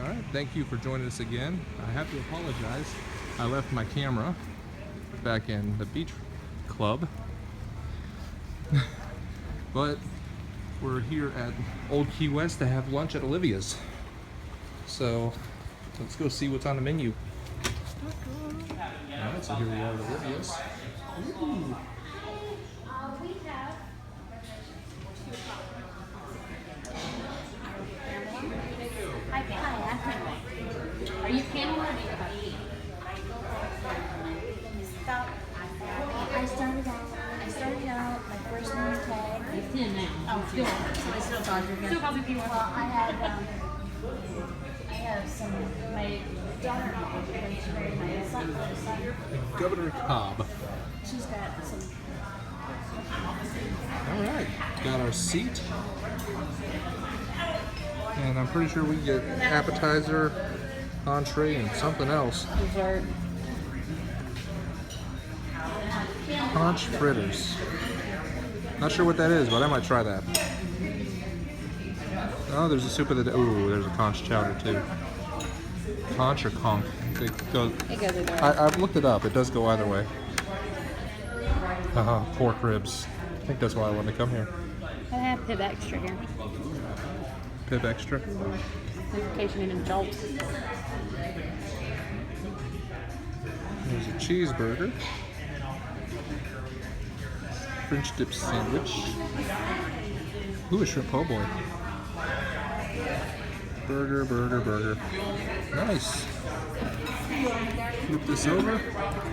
All right, thank you for joining us again. I have to apologize. I left my camera back in the beach club, but we're here at Old Key West to have lunch at Olivia's. So let's go see what's on the menu. All right, so here we are at Olivia's. Ooh. Are you camel or do you have tea? Stop. I started out my first name tag. It's 10 now. Oh, still. So I still thought you were Still calls you people. Well, I have some, my daughter-in-law, she's married my son. Governor Cobb. She's got some. All right, got our seat. And I'm pretty sure we get appetizer, entree, and something else. Dessert. Conch fritters. Not sure what that is, but I might try that. Oh, there's a soup of the day. Ooh, there's a conch chowder too. Conch or conch? It goes either way. I've looked it up. It does go either way. Pork ribs. I think that's why I wanted to come here. I have Pib Extra here. Pib extra. In case you need a jolt. There's a cheeseburger. French dip sandwich. Ooh, a shrimp po' boy. Burger, burger, burger. Nice. Flip this over.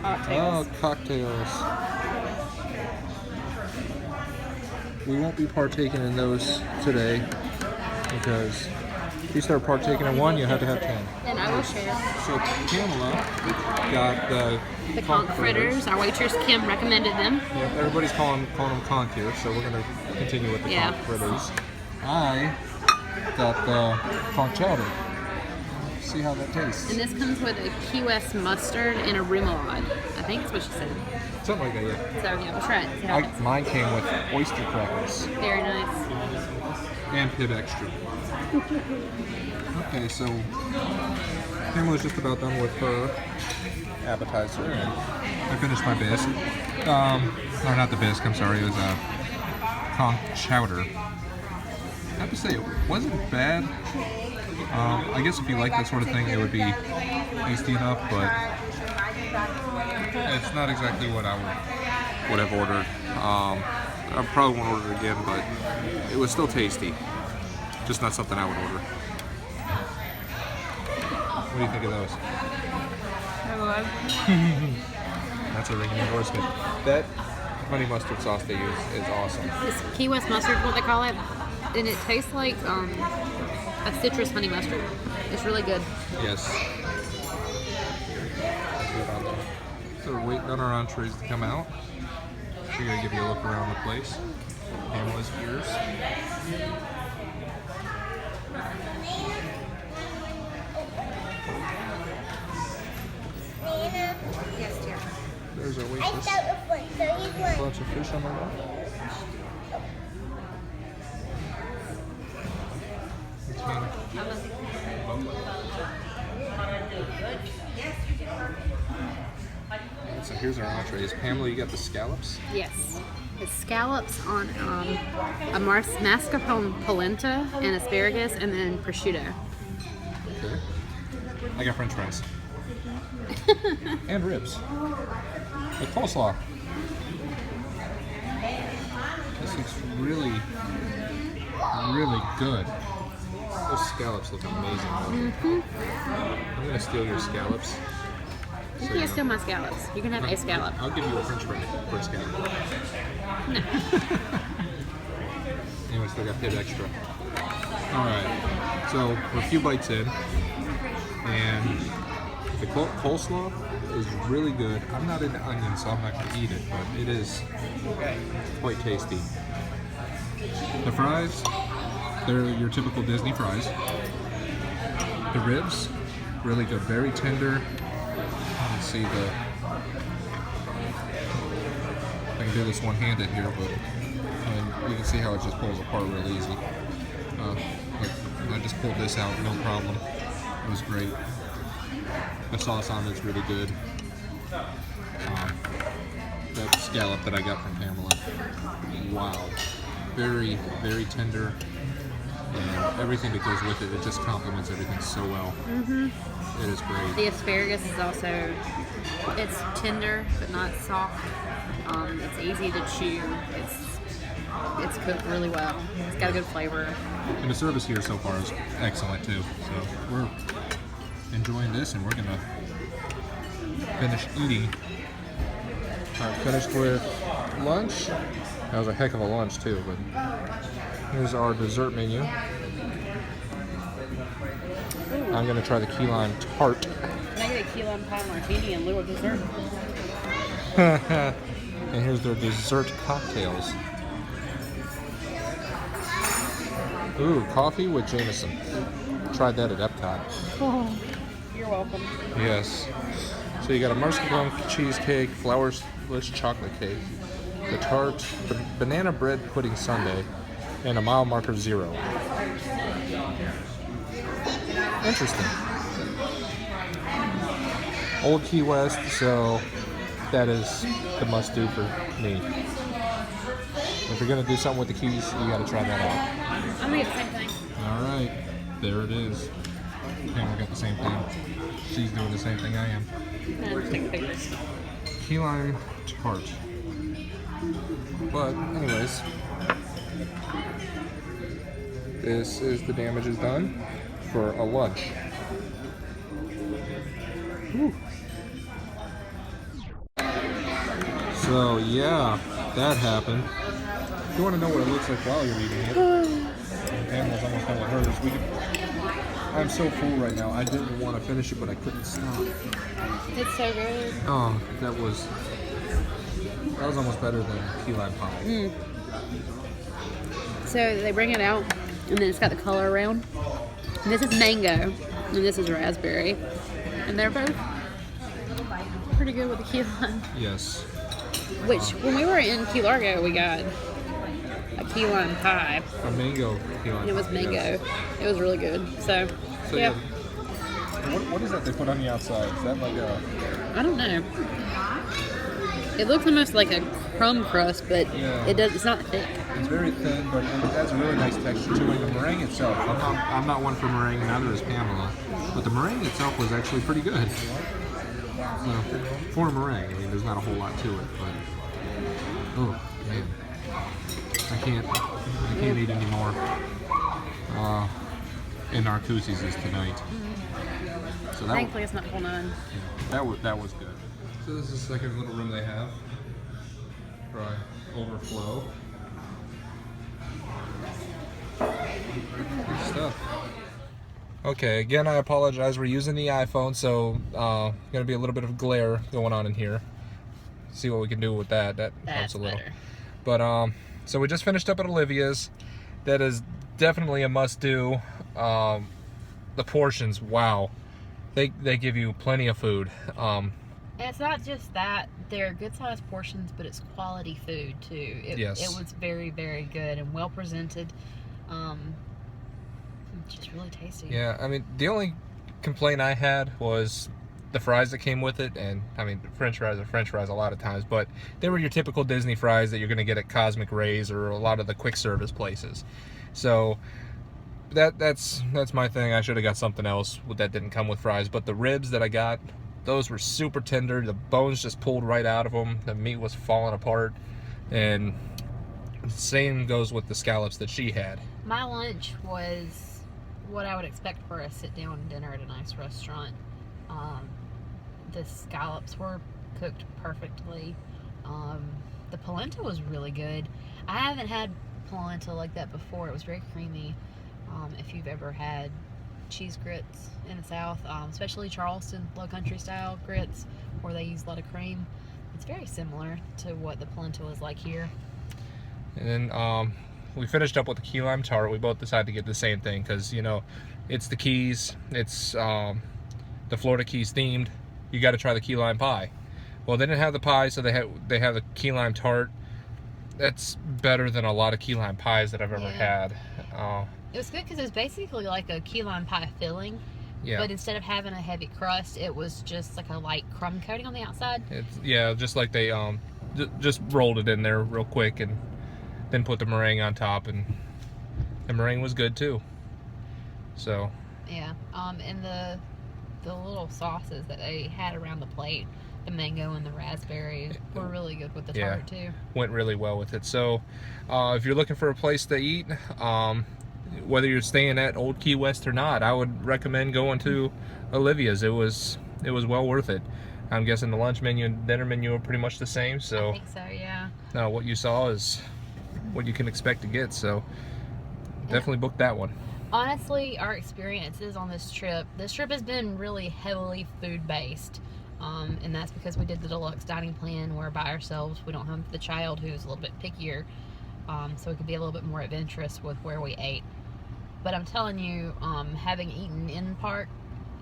Cocktails. Oh, cocktails. We won't be partaking in those today because if you start partaking in one, you have to have 10. And I will share. So Pamela got The conch fritters. Our waitress Kim recommended them. Yeah, everybody's calling them conch here, so we're gonna continue with the conch fritters. I got the conch chowder. See how that tastes. And this comes with a Key West mustard and a remoulade. I think that's what she said. Something like that, yeah. So yeah, we'll try it. See how it is. Mine came with oyster crackers Very nice. and Pib extra. Okay, so Pamela's just about done with her appetizer, and I finished my bisque. Or not the bisque, I'm sorry, it was a conch chowder. I have to say, it wasn't bad. I guess if you like that sort of thing, it would be tasty enough, but it's not exactly what I would have ordered. I probably won't order it again, but it was still tasty. Just not something I would order. What do you think of those? That's a ringing endorsement. That honey mustard sauce they use is awesome. This Key West mustard is what they call it, and it tastes like a citrus honey mustard. It's really good. Yes. So we're waiting on our entrees to come out. We're gonna give you a look around the place. Pamela's ears. Yes, dear. There's our waitress. Bunch of fish on the wall. So here's our entrees. Pamela, you got the scallops? Yes. It's scallops on a mascarpone polenta and asparagus, and then prosciutto. Okay. I got French fries. And ribs. With coleslaw. This looks really, really good. Those scallops look amazing. I'm gonna steal your scallops. You can't steal my scallops. You can have a scallop. I'll give you a French fry for a scallop. Anyway, still got Pib extra. Alright, so we're a few bites in, and the coleslaw is really good. I'm not into onions, so I'm not going to eat it, but it is quite tasty. The fries, they're your typical Disney fries. The ribs, really good, very tender. You can see the... I can do this one-handed here, but you can see how it just pulls apart real easy. I just pulled this out, no problem. It was great. The sauce on it's really good. That scallop that I got from Pamela. Wow. Very, very tender. And everything that goes with it, it just complements everything so well. It is great. The asparagus is also, it's tender but not soft. It's easy to chew. It's cooked really well. It's got a good flavor. And the service here so far is excellent too. So we're enjoying this, and we're gonna finish eating. All right, finished with lunch. That was a heck of a lunch too. But here's our dessert menu. I'm gonna try the key lime tart. Can I get a key lime pie martini in lieu of dessert? And here's their dessert cocktails. Ooh, coffee with Jameson. Tried that at Epcot. Oh, you're welcome. Yes. So you got a mascarpone cheesecake, flourless chocolate cake, the tart, the banana bread pudding sundae, and a mile marker 0. Interesting. Old Key West, so that is the must-do for me. If you're gonna do something with the Keys, you gotta try that out. I'm gonna get the same thing. All right, there it is. Pamela got the same thing. She's doing the same thing I am. Take pictures. Key lime tart. But anyways, this is the damage is done for a lunch. Whew. So yeah, that happened. If you want to know what it looks like while you're eating it, and Pamela's almost done with hers. I'm so full right now. I didn't want to finish it, but I couldn't stop. It's so good. Oh, that was almost better than key lime pie. So they bring it out, and then it's got the color around. And this is mango, and this is raspberry, and they're both pretty good with the key lime. Yes. Which, when we were in Key Largo, we got a key lime pie, A mango key lime and it was pie, mango. yes. It was really good. So yeah. What is that they put on the outside? Is that like a... I don't know. It looks almost like a crumb crust, but Yeah. it's not thick. It's very thin, but it has a really nice texture to it. The meringue itself, I'm not one for meringue, neither is Pamela. But the meringue itself was actually pretty good. So, for a meringue, I mean, there's not a whole lot to it, but... Oh, man. I can't eat anymore. And Narcoossee's is tonight. So that Thankfully, it's not full none. that was good. So this is the second little room they have for overflow. Good stuff. Okay, again, I apologize. We're using the iPhone, so gonna be a little bit of glare going on in here. See what we can do with that. That helps a little. Better. But so we just finished up at Olivia's. That is definitely a must-do. The portions, wow, they give you plenty of food. And it's not just that; they're good-sized portions, but it's quality food too. Yes. It was very, very good and well presented. Just really tasty. Yeah, I mean, the only complaint I had was the fries that came with it, and I mean, French fries are French fries a lot of times, but they were your typical Disney fries that you're going to get at Cosmic Ray's or a lot of the quick service places. So that's my thing. I should have got something else that didn't come with fries, but the ribs that I got, those were super tender. The bones just pulled right out of them. The meat was falling apart, and same goes with the scallops that she had. My lunch was what I would expect for a sit-down dinner at a nice restaurant. The scallops were cooked perfectly. The polenta was really good. I haven't had polenta like that before. It was very creamy. If you've ever had cheese grits in the South, especially Charleston Low Country style grits where they use a lot of cream, it's very similar to what the polenta was like here. And then we finished up with the key lime tart. We both decided to get the same thing because, you know, it's the Keys, it's the Florida Keys themed. You got to try the key lime pie. Well, they didn't have the pie, so they have the key lime tart. That's better than a lot of key lime pies that I've ever had. It was good because it was basically like a key lime pie filling Yeah. But instead of having a heavy crust, it was just like a light crumb coating on the outside. It's just like they just rolled it in there real quick and then put the meringue on top, and the meringue was good too. So Yeah. And the little sauces that they had around the plate, the mango and the raspberry, were really good with the tart too. Went really well with it. So if you're looking for a place to eat, whether you're staying at Old Key West or not, I would recommend going to Olivia's. It was well worth it. I'm guessing the lunch menu and dinner menu are pretty much the same. So I think so, yeah. now what you saw is what you can expect to get. So definitely book that one. Honestly, our experiences on this trip has been really heavily food based. And that's because we did the deluxe dining plan where by ourselves, we don't have the child who's a little bit pickier, so we could be a little bit more adventurous with where we ate. But I'm telling you, having eaten in the park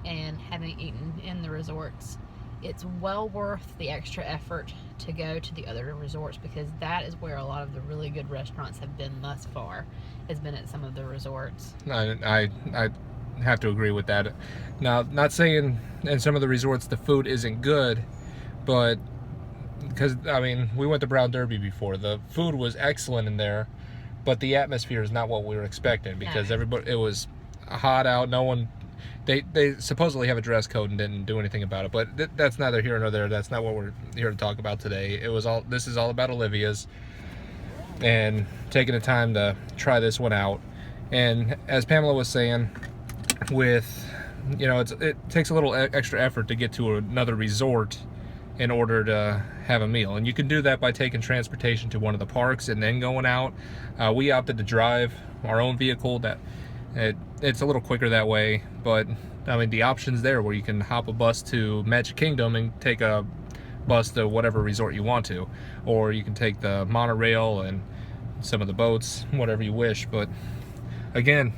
and having eaten in the resorts, it's well worth the extra effort to go to the other resorts, because that is where a lot of the really good restaurants have been thus far, has been at some of the resorts. I have to agree with that. Now, not saying in some of the resorts the food isn't good, but because I mean, we went to Brown Derby before. The food was excellent in there, but the atmosphere is not what we were expecting, because everybody, it was hot out. No one, they supposedly have a dress code and didn't do anything about it, but that's neither here nor there. That's not what we're here to talk about today. This is all about Olivia's and taking the time to try this one out. And as Pamela was saying, with it takes a little extra effort to get to another resort in order to have a meal, and you can do that by taking transportation to one of the parks and then going out. We opted to drive our own vehicle. It's a little quicker that way, but I mean, the option's there where you can hop a bus to Magic Kingdom and take a bus to whatever resort you want to, or you can take the monorail and some of the boats, whatever you wish. But again,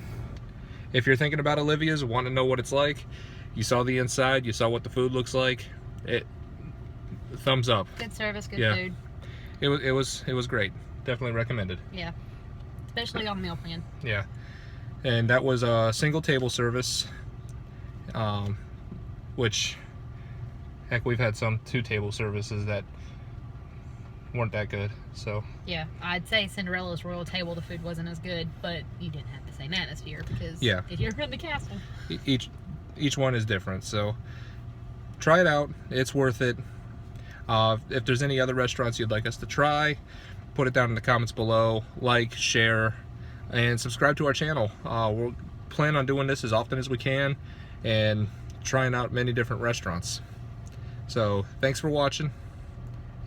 if you're thinking about Olivia's, want to know what it's like, you saw the inside, you saw what the food looks like, thumbs up. Good service, good food. It was great. Definitely recommended. Yeah, especially on meal plan. Yeah, and that was a single table service, which, heck, we've had some 2-table services that weren't that good. So yeah, I'd say Cinderella's Royal Table, the food wasn't as good, but you didn't have the same atmosphere because if you're in the castle, each one is different. So try it out, it's worth it. If there's any other restaurants you'd like us to try, put it down in the comments below. Like, share, and subscribe to our channel. We'll plan on doing this as often as we can and trying out many different restaurants. So thanks for watching,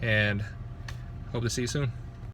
and hope to see you soon.